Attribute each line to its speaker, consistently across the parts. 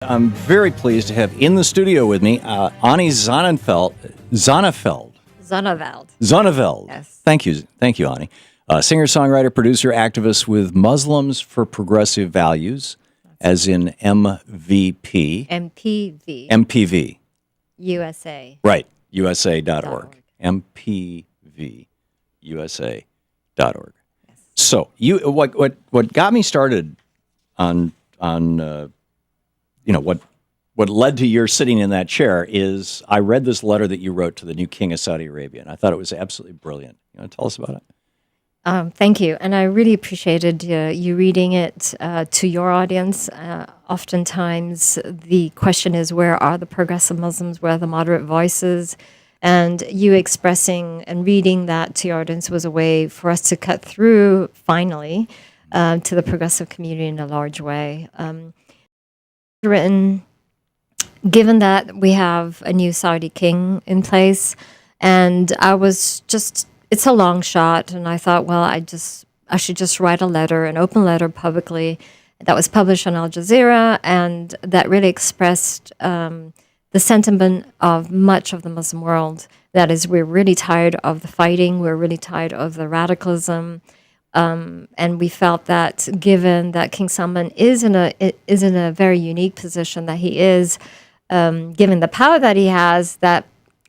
Speaker 1: I'm very pleased to have in the studio with me Ani Zonneveld. Zonneveld.
Speaker 2: Yes.
Speaker 1: Thank you, Ani. Singer, songwriter, producer, activist with Muslims for Progressive Values, as in MVP. MPV.
Speaker 2: USA.
Speaker 1: Right. USA.org. MPV. USA.org.
Speaker 2: Yes.
Speaker 1: So what got me started on what led to your sitting in that chair is I read this letter that you wrote to the new king of Saudi Arabia, and I thought it was absolutely brilliant. You want to tell us about it?
Speaker 2: Thank you. And I really appreciated you reading it to your audience. Oftentimes, the question is, where are the progressive Muslims? Where are the moderate voices? And you expressing and reading that to your audience was a way for us to cut through, finally, to the progressive community in a large way. Written, given that we have a new Saudi king in place, and I was just, it's a long shot, and I thought, well, I should just write a letter, an open letter publicly that was published on Al Jazeera, and that really expressed the sentiment of much of the Muslim world. That is, we're really tired of the fighting, we're really tired of the radicalism. And we felt that, given that King Salman is in a very unique position, that he is, given the power that he has, that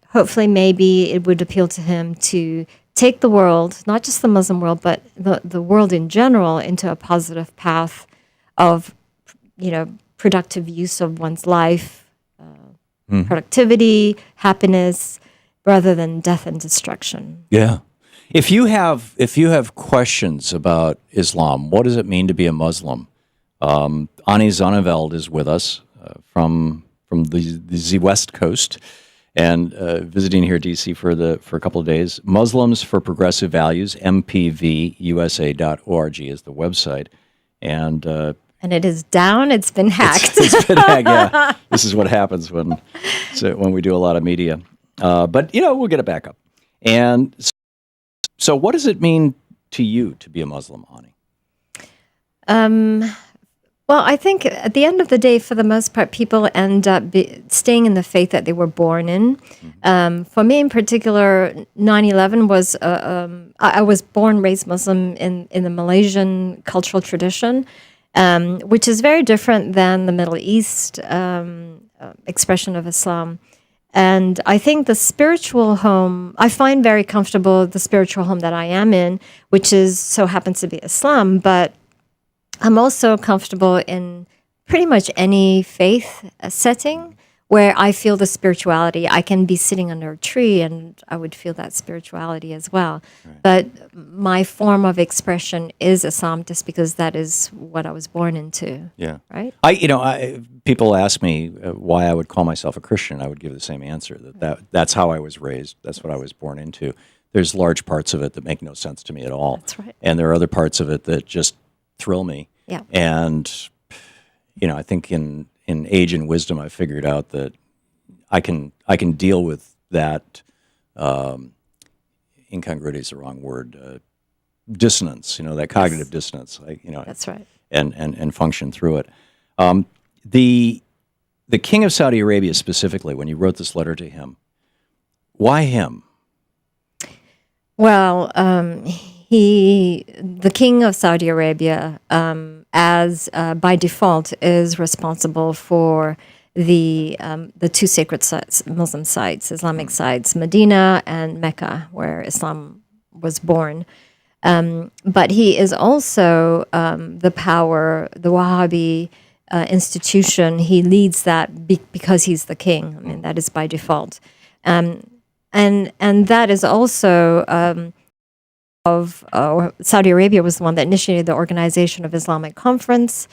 Speaker 2: hopefully maybe it would appeal to him to take the world, not just the Muslim world, but the world in general, into a positive path of, productive use of one's life, productivity, happiness, rather than death and destruction.
Speaker 1: Yeah. If you have questions about Islam, what does it mean to be a Muslim? Ani Zonneveld is with us from the West Coast and visiting here at DC for a couple of days. Muslims for Progressive Values, mpvusa.org is the website, and
Speaker 2: it is down. It's been hacked.
Speaker 1: It's been hacked. Yeah, this is what happens when we do a lot of media. But we'll get it back up. And so what does it mean to you to be a Muslim, Ani?
Speaker 2: Well, I think at the end of the day, for the most part, people end up staying in the faith that they were born in. For me in particular, 9/11 was, I was born, raised Muslim in the Malaysian cultural tradition, which is very different than the Middle East expression of Islam. And I think the spiritual home, I find very comfortable, the spiritual home that I am in, which happens to be Islam, but I'm also comfortable in pretty much any faith setting where I feel the spirituality. I can be sitting under a tree and I would feel that spirituality as well. Right. But my form of expression is Islam, just because that is what I was born into.
Speaker 1: Yeah.
Speaker 2: Right?
Speaker 1: People ask me why I would call myself a Christian. I would give the same answer, that's how I was raised. That's what I was born into. There's large parts of it that make no sense to me at all.
Speaker 2: That's right.
Speaker 1: And there are other parts of it that just thrill me.
Speaker 2: Yeah.
Speaker 1: And, I think in age and wisdom, I figured out that I can deal with that. Incongruity is the wrong word. Dissonance, that cognitive dissonance.
Speaker 2: That's right.
Speaker 1: And function through it. The king of Saudi Arabia specifically, when you wrote this letter to him, why him?
Speaker 2: Well, the king of Saudi Arabia, by default, is responsible for the two sacred sites, Muslim sites, Islamic sites, Medina and Mecca, where Islam was born. But he is also the Wahhabi institution. He leads that because he's the king. I mean, that is by default. And that is also Saudi Arabia was the one that initiated the Organization of Islamic Conference,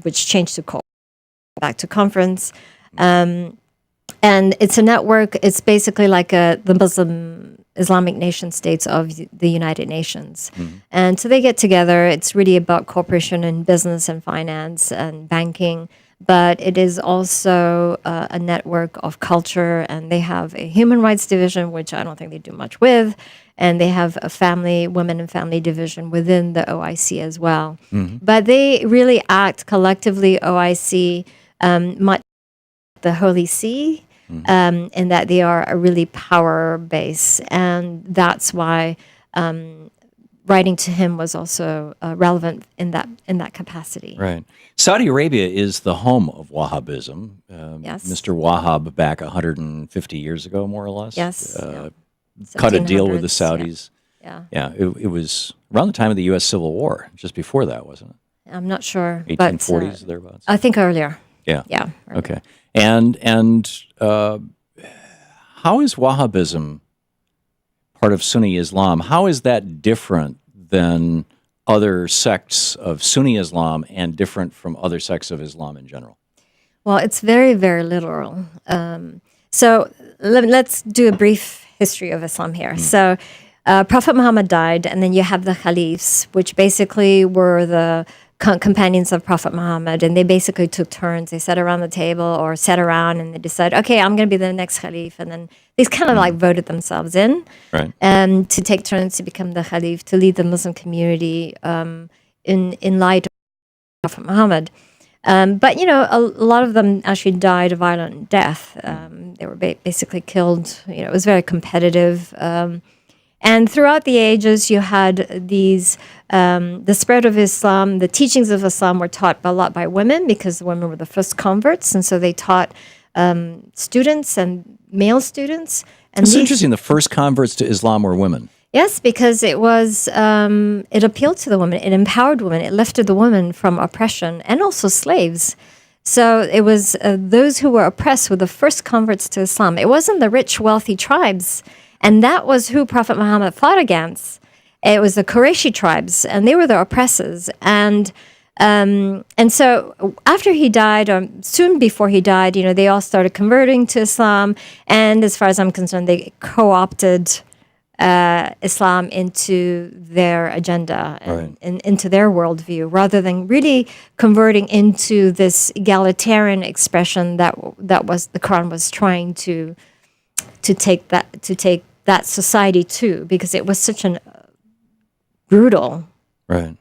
Speaker 2: which changed back to conference. And it's a network. It's basically like the Muslim Islamic nation states of the United Nations. Mm-hmm. And so they get together. It's really about cooperation in business and finance and banking. But it is also a network of culture, and they have a human rights division, which I don't think they do much with, and they have a women and family division within the OIC as well. Mm-hmm. But they really act collectively, OIC, much the Holy See, and that they are a really power base, and that's why writing to him was also relevant in that capacity.
Speaker 1: Right. Saudi Arabia is the home of Wahhabism.
Speaker 2: Yes.
Speaker 1: Mr. Wahhab, back 150 years ago, more or less,
Speaker 2: Yes.
Speaker 1: cut a deal with the
Speaker 2: 1700s,
Speaker 1: Saudis.
Speaker 2: Yeah.
Speaker 1: Yeah, it was around the time of the U.S. Civil War, just before that, wasn't it?
Speaker 2: I'm not sure.
Speaker 1: 1840s, thereabouts?
Speaker 2: I think earlier.
Speaker 1: Yeah.
Speaker 2: Yeah. Earlier.
Speaker 1: Okay. And how is Wahhabism part of Sunni Islam? How is that different than other sects of Sunni Islam and different from other sects of Islam in general?
Speaker 2: Well, it's very, very literal. So let's do a brief history of Islam here. So Prophet Muhammad died, and then you have the caliphs, which basically were the companions of Prophet Muhammad, and they basically took turns. They sat around the table or sat around, and they decided, okay, I'm going to be the next caliph, and then they kind of like voted themselves in,
Speaker 1: Right.
Speaker 2: to take turns to become the caliph, to lead the Muslim community in light of Prophet Muhammad. But, a lot of them actually died a violent death. They were basically killed. It was very competitive. And throughout the ages, you had these, the spread of Islam, the teachings of Islam were taught a lot by women, because the women were the first converts. And so they taught students and male students. And
Speaker 1: It's interesting. The first converts to Islam were women.
Speaker 2: Yes, because it was, it appealed to the women, it empowered women, it lifted the women from oppression, and also slaves. So it was those who were oppressed were the first converts to Islam. It wasn't the rich, wealthy tribes, and that was who Prophet Muhammad fought against. It was the Qurayshi tribes, and they were the oppressors. And so after he died, or soon before he died, they all started converting to Islam. And as far as I'm concerned, they co-opted Islam into their agenda and into their worldview, rather than really converting into this egalitarian expression that was the Quran was trying to take that society to, because it was such a brutal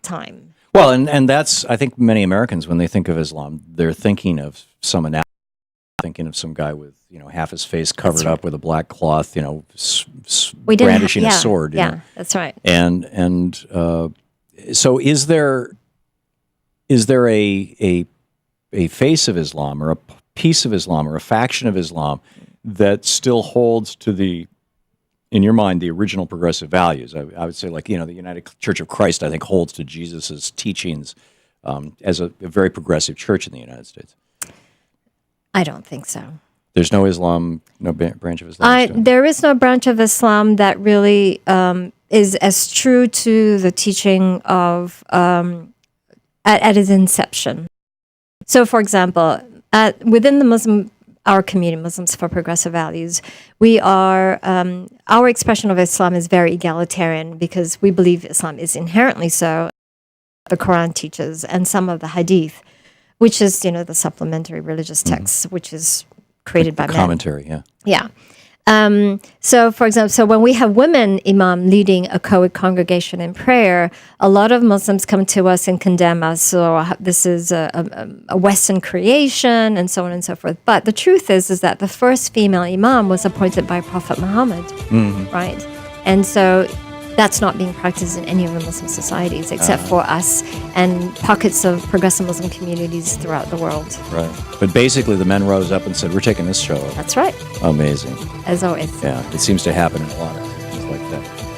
Speaker 2: time.
Speaker 1: Well, and that's, I think many Americans, when they think of Islam, they're thinking of some analogy, thinking of some guy with, half his face covered up with a black cloth, brandishing a sword.
Speaker 2: Yeah, that's right.
Speaker 1: And so is there a face of Islam, or a piece of Islam, or a faction of Islam that still holds to in your mind, the original progressive values? I would say, like, the United Church of Christ, I think, holds to Jesus's teachings as a very progressive church in the United States.
Speaker 2: I don't think so.
Speaker 1: There's no Islam, no branch of Islam?
Speaker 2: There is no branch of Islam that really is as true to the teaching of at its inception. So, for example, within the our community, Muslims for Progressive Values, we are, our expression of Islam is very egalitarian, because we believe Islam is inherently so. The Quran teaches, and some of the Hadith, which is, the supplementary religious texts, which is created by men.
Speaker 1: Commentary, yeah.
Speaker 2: Yeah. So, for example, when we have women imam leading a co-ed congregation in prayer, a lot of Muslims come to us and condemn us. So this is a Western creation, and so on and so forth. But the truth is that the first female imam was appointed by Prophet Muhammad, right? And so that's not being practiced in any of the Muslim societies, except for us and pockets of progressive Muslim communities throughout the world.
Speaker 1: Right. But basically, the men rose up and said, we're taking this show over.
Speaker 2: That's right.
Speaker 1: Amazing.
Speaker 2: As always.
Speaker 1: Yeah, it seems to happen in a lot of things like that.